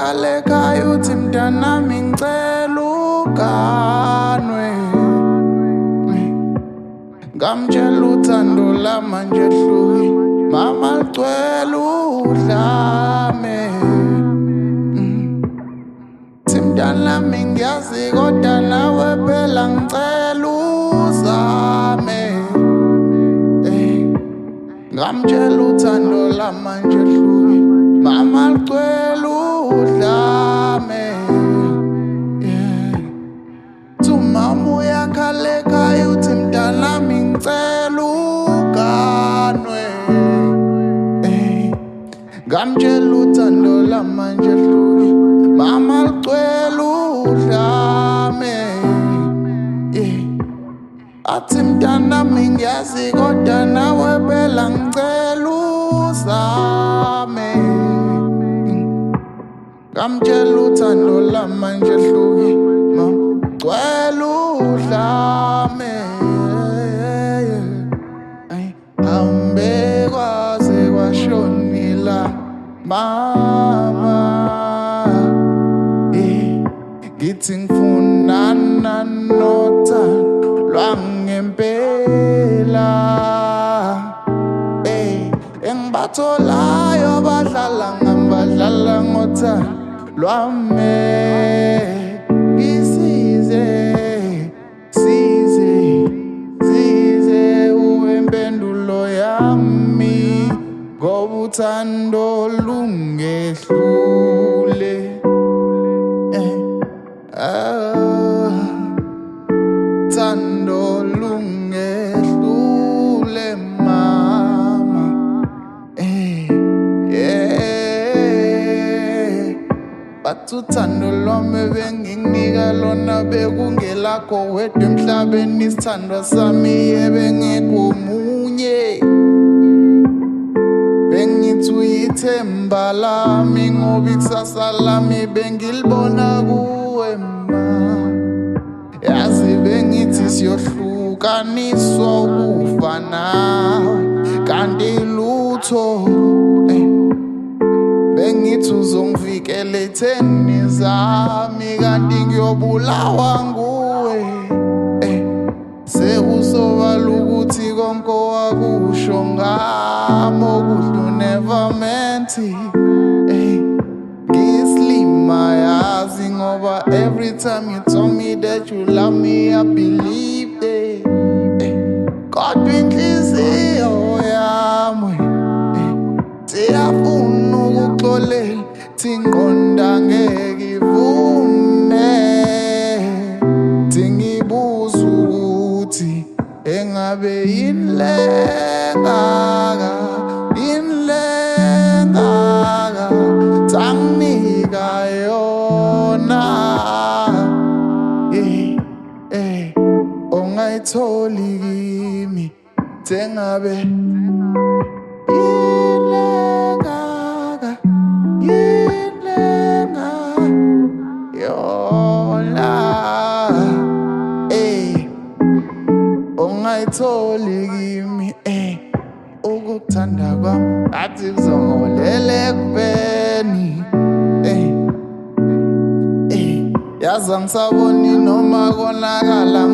yakhala ekhaya uthi mntanami ngicela uganwe ngamtshela uthando lamanje hluki mama licwela udlame thi mntanami ngiyazi kodwa nawe phela ngicela uzame ngamtshela uthando lamanje hluki mama licwela udlame mama uyakhala ekhaya uthi mntanami ngicela uganwe ngamtshela uthando lamanje hluki mama licwela udlame athi mntanami ngiyazi kodwa nawe phela ngicela uzame ngamtshela uthando lamanje hluki cwela udlame hambe kwaze kwashonila mama ngithi ngifunana nothando lwangempela engibatholayo badlala ngothando lwame uthando lungehlule uthando lungehlule mama bathi uthando lwami benginginika lona bekungelakho wedwa emhlabeni isithandwa sami ebengekho omunye bengithi uyithemba lami ngoba ikusasa lami bengilibona kuwe ma yazi bengithi siyohlukaniswa ukufa nawe kanti lutho bengithi uzongivikela etheni zami kanti ngiyobulawa nguwe sekusobala ukuthi konke wakusho ngami okuhle never meant it ngislima yazi ngoba every time you told me that you love me I believed it kodwa inhliziyo yami siyafuna ukuxolela thingqonda ngeke ivume tingibuza ukuthi engabe inlengaka tanginika yona ongayitholi kimi tengabe inlengaka yona ongayitholi kimi ukuthanda kwami athi kuzongolela ekubeni yazi angisaboni noma konakala